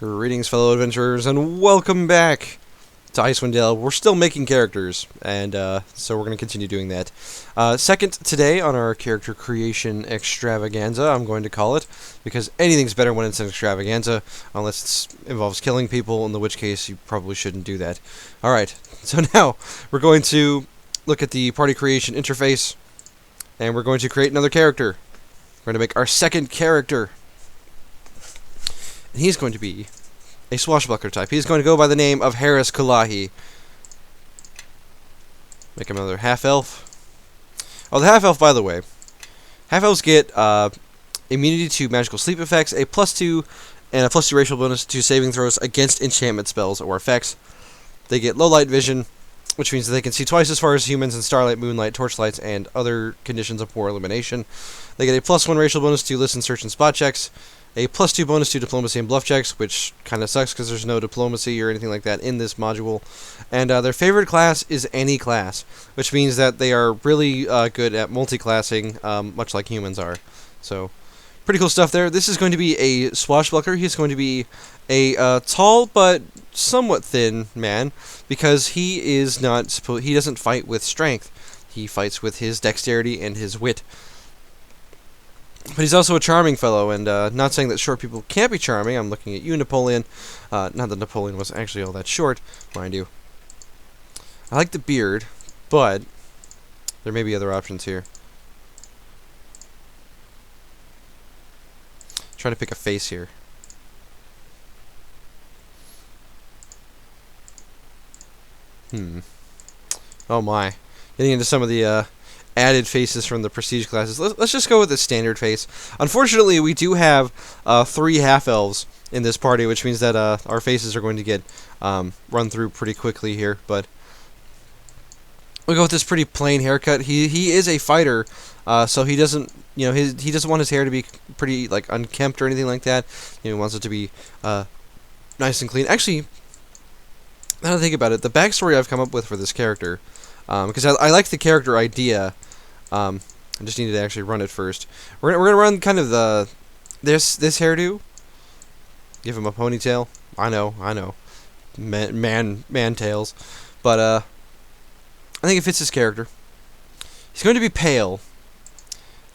Greetings, fellow adventurers, and welcome back to Icewind. We're still making characters, and so we're going to continue doing that. Second today on our character creation extravaganza, I'm going to call it, because anything's better when it's an extravaganza, unless it involves killing people, in which case you probably shouldn't do that. Alright, so now we're going to look at the party creation interface, and we're going to create another character. We're going to make our second character. And he's going to be a Swashbuckler type. He's going to go by the name of Harris Kalahi. Make him another half-elf. Oh, the half-elf, by the way. Half-elves get immunity to magical sleep effects, a +2 and a +2 racial bonus to saving throws against enchantment spells or effects. They get low light vision, which means that they can see twice as far as humans in starlight, moonlight, torchlights, and other conditions of poor illumination. They get a +1 racial bonus to listen, search, and spot checks. A +2 bonus to diplomacy and bluff checks, which kind of sucks because there's no diplomacy or anything like that in this module. And their favorite class is any class, which means that they are really good at multi-classing, much like humans are. So, pretty cool stuff there. This is going to be a Swashbuckler. He's going to be a tall but somewhat thin man, because he is not he doesn't fight with strength. He fights with his dexterity and his wit. But he's also a charming fellow, and not saying that short people can't be charming. I'm looking at you, Napoleon. Not that Napoleon was actually all that short, mind you. I like the beard, but there may be other options here. Try to pick a face here. Oh my. Getting into some of the added faces from the prestige classes. Let's just go with the standard face. Unfortunately, we do have 3 half-elves in this party, which means that our faces are going to get run through pretty quickly here. But we'll go with this pretty plain haircut. He is a fighter, so he doesn't he doesn't want his hair to be pretty like unkempt or anything like that. He wants it to be nice and clean. Actually, now that I think about it, the backstory I've come up with for this character, because I like the character idea. I just needed to actually run it first. We're gonna run kind of this hairdo. Give him a ponytail. I know, man tails, but I think it fits his character. He's going to be pale,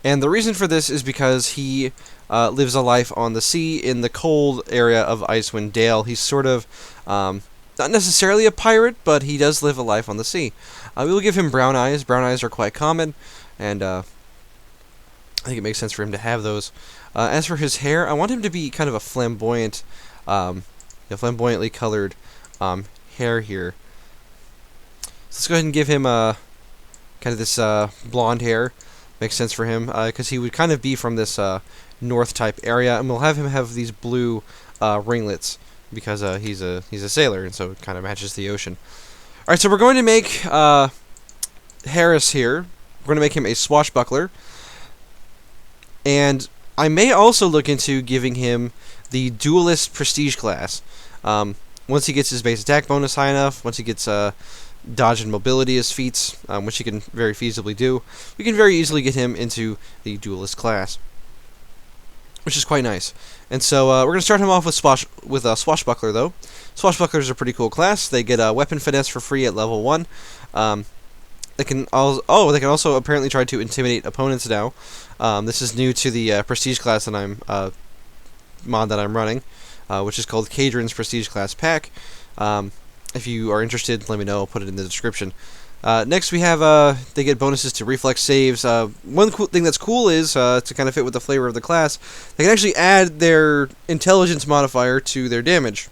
and the reason for this is because he lives a life on the sea in the cold area of Icewind Dale. He's sort of not necessarily a pirate, but he does live a life on the sea. We will give him brown eyes. Brown eyes are quite common, and I think it makes sense for him to have those. As for his hair, I want him to be kind of a flamboyant, flamboyantly colored hair here. So let's go ahead and give him kind of this blonde hair. Makes sense for him, because he would kind of be from this north type area, and we'll have him have these blue ringlets, because he's a sailor, and so it kind of matches the ocean. Alright, so we're going to make Harris here. We're going to make him a Swashbuckler. And I may also look into giving him the Duelist Prestige class. Once he gets his base attack bonus high enough, once he gets dodge and mobility as feats, which he can very feasibly do, we can very easily get him into the Duelist class, which is quite nice. And so we're going to start him off with Swashbuckler, though. Swashbucklers are a pretty cool class. They get weapon finesse for free at level 1. They can also apparently try to intimidate opponents now. This is new to the prestige class that mod that I'm running, which is called Cadron's Prestige Class Pack. If you are interested, let me know. I'll put it in the description. Next we have, they get bonuses to reflex saves. One cool thing that's cool is, to kind of fit with the flavor of the class, they can actually add their intelligence modifier to their damage,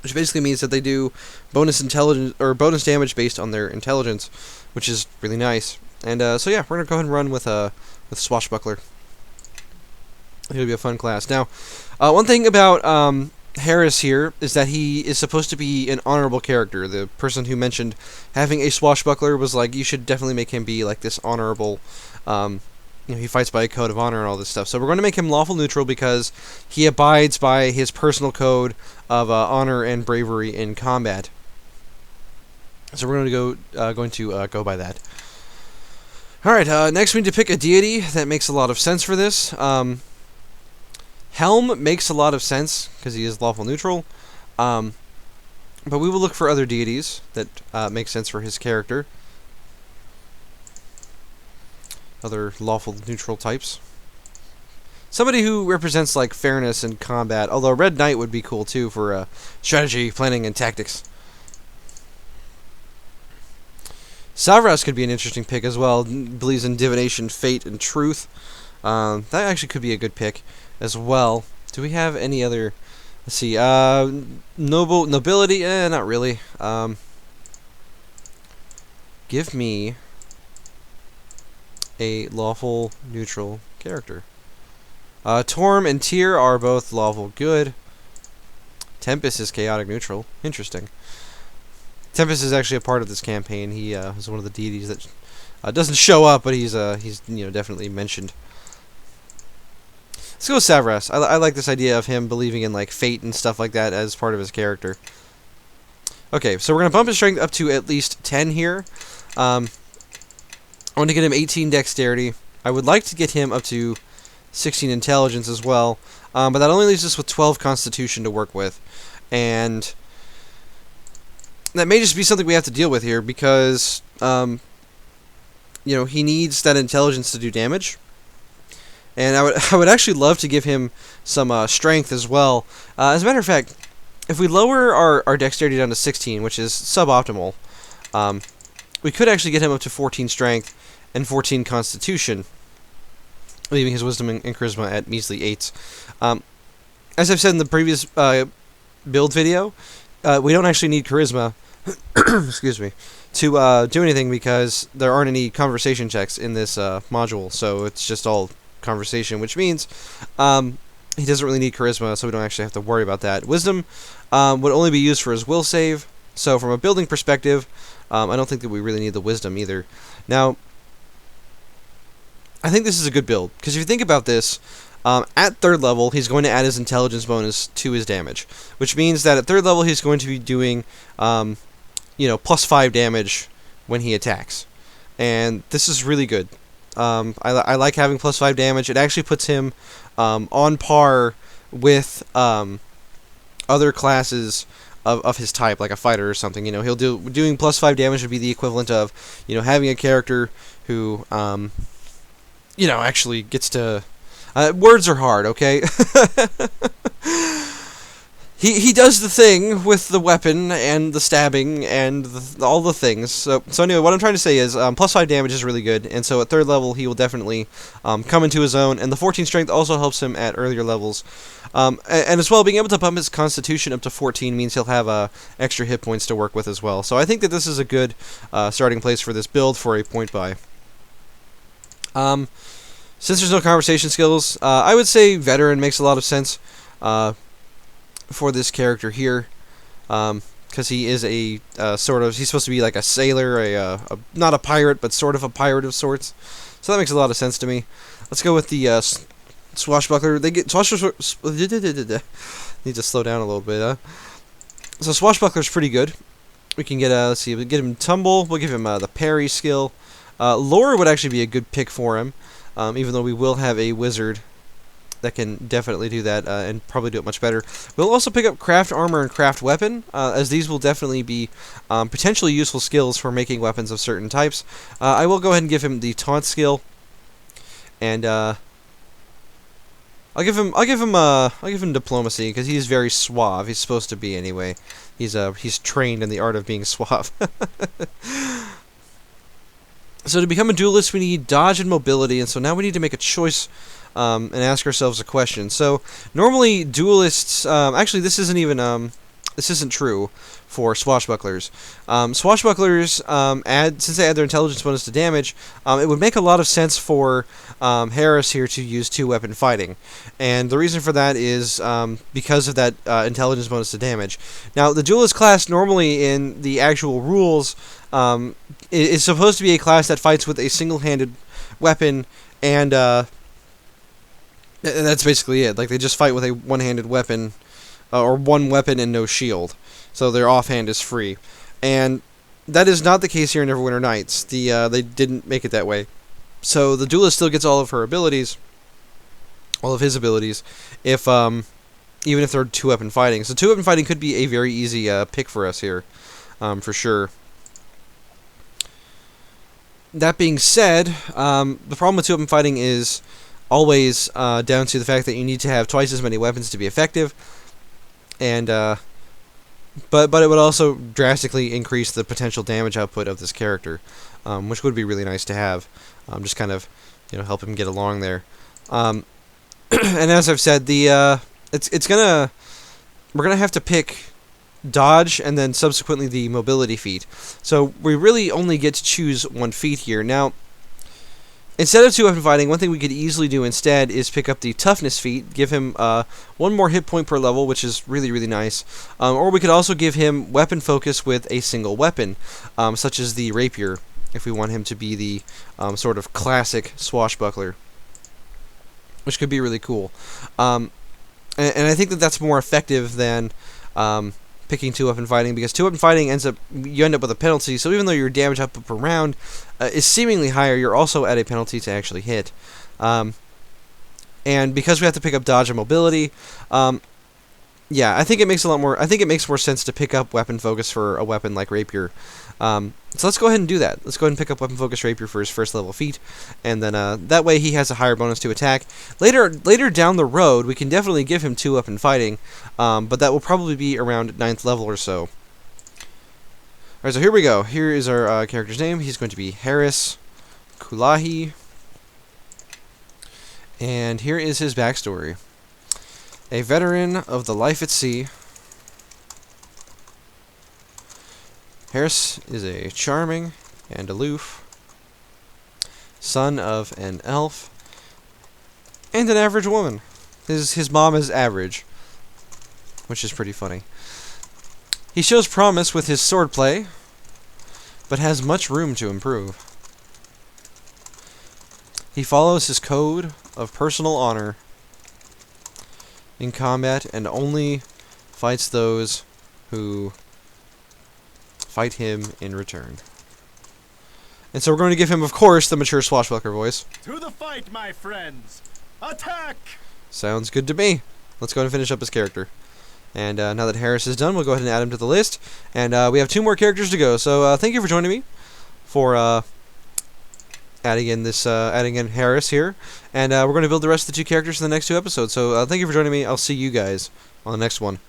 which basically means that they do bonus intelligence or bonus damage based on their intelligence, which is really nice. And so yeah, we're gonna go ahead and run with Swashbuckler. It'll be a fun class. Now, one thing about Harris here is that he is supposed to be an honorable character. The person who mentioned having a Swashbuckler was like, you should definitely make him be like this honorable, he fights by a code of honor and all this stuff. So we're going to make him lawful neutral because he abides by his personal code of honor and bravery in combat. So we're going to go by that. All right. Next, we need to pick a deity that makes a lot of sense for this. Helm makes a lot of sense because he is lawful neutral, but we will look for other deities that make sense for his character. Other lawful neutral types. Somebody who represents like fairness in combat, although Red Knight would be cool too for strategy, planning, and tactics. Savras could be an interesting pick as well. Believes in divination, fate, and truth. That actually could be a good pick as well. Do we have any other? Let's see. Nobility? Not really. Give me a lawful neutral character. Torm and Tyr are both lawful good. Tempest is chaotic neutral. Interesting. Tempest is actually a part of this campaign. He is one of the deities that doesn't show up, but he's definitely mentioned. Let's go with Savras. I like this idea of him believing in like fate and stuff like that as part of his character. Okay, so we're gonna bump his strength up to at least 10 here. I want to get him 18 dexterity. I would like to get him up to 16 intelligence as well, but that only leaves us with 12 constitution to work with, and that may just be something we have to deal with here because he needs that intelligence to do damage, and I would actually love to give him some strength as well. As a matter of fact, if we lower our dexterity down to 16, which is suboptimal, we could actually get him up to 14 strength and 14 constitution, leaving his wisdom and charisma at measly 8s. As I've said in the previous build video, we don't actually need charisma excuse me, to do anything because there aren't any conversation checks in this module, so it's just all conversation, which means he doesn't really need charisma, so we don't actually have to worry about that. Wisdom would only be used for his will save, so from a building perspective, I don't think that we really need the wisdom either. Now, I think this is a good build, because if you think about this, at 3rd level, he's going to add his intelligence bonus to his damage, which means that at 3rd level, he's going to be doing, plus 5 damage when he attacks. And this is really good. I like having plus 5 damage. It actually puts him on par with other classes of his type, like a fighter or something. He'll doing plus 5 damage would be the equivalent of, having a character who actually gets to... words are hard, okay? He does the thing with the weapon and the stabbing and all the things. So anyway, what I'm trying to say is plus 5 damage is really good, and so at 3rd level he will definitely come into his own, and the 14 strength also helps him at earlier levels. And as well, being able to bump his constitution up to 14 means he'll have extra hit points to work with as well. So I think that this is a good starting place for this build for a point buy. Since there's no conversation skills, I would say veteran makes a lot of sense for this character here, because he is a he's supposed to be like a sailor, not a pirate, but sort of a pirate of sorts. So that makes a lot of sense to me. Let's go with the Swashbuckler. They get need to slow down a little bit. So Swashbuckler's pretty good. We can get let's see, we get him tumble. We'll give him the parry skill. Lore would actually be a good pick for him. Even though we will have a wizard that can definitely do that and probably do it much better. We'll also pick up craft armor and craft weapon, as these will definitely be potentially useful skills for making weapons of certain types. I will go ahead and give him the taunt skill, and I'll give him diplomacy because he's very suave. He's supposed to be anyway. He's trained in the art of being suave. So to become a duelist, we need dodge and mobility, and so now we need to make a choice and ask ourselves a question. So normally duelists, actually this isn't true for swashbucklers. Swashbucklers since they add their intelligence bonus to damage, it would make a lot of sense for Harris here to use 2-weapon fighting, and the reason for that is because of that intelligence bonus to damage. Now the duelist class normally in the actual rules is supposed to be a class that fights with a single-handed weapon, and that's basically it. Like, they just fight with a one-handed weapon, or one weapon and no shield. So their offhand is free. And that is not the case here in Neverwinter Nights. They didn't make it that way. So the duelist still gets all of his abilities, if even if they're 2-weapon fighting. So 2-weapon fighting could be a very easy pick for us here, for sure. That being said, the problem with 2-weapon fighting is always down to the fact that you need to have twice as many weapons to be effective, and but it would also drastically increase the potential damage output of this character, which would be really nice to have. Just kind of, help him get along there. And as I've said, we're gonna have to pick dodge and then subsequently the mobility feat. So we really only get to choose one feat here. Now, instead of 2-weapon fighting, one thing we could easily do instead is pick up the toughness feat, give him 1 more hit point per level, which is really, really nice. Or we could also give him weapon focus with a single weapon, such as the rapier, if we want him to be the sort of classic swashbuckler, which could be really cool. And I think that that's more effective than picking 2-weapon fighting, because 2-weapon fighting you end up with a penalty. So even though your damage output per round is seemingly higher, you're also at a penalty to actually hit. And because we have to pick up dodge and mobility, yeah, I think it makes more sense to pick up weapon focus for a weapon like rapier. So let's go ahead and do that. Let's go ahead and pick up weapon focus rapier for his first level feat, and then that way he has a higher bonus to attack. Later down the road, we can definitely give him 2-weapon fighting, but that will probably be around 9th level or so. Alright, so here we go. Here is our character's name. He's going to be Harris Kulahi, and here is his backstory. A veteran of the life at sea, Harris is a charming and aloof son of an elf and an average woman. His mom is average, which is pretty funny. He shows promise with his swordplay, but has much room to improve. He follows his code of personal honor in combat and only fights those who fight him in return. And so we're going to give him, of course, the mature swashbuckler voice. To the fight, my friends! Attack! Sounds good to me. Let's go ahead and finish up his character. And now that Harris is done, we'll go ahead and add him to the list. And we have 2 more characters to go. So thank you for joining me for adding in Harris here. And we're going to build the rest of the 2 characters in the next 2 episodes. So thank you for joining me. I'll see you guys on the next one.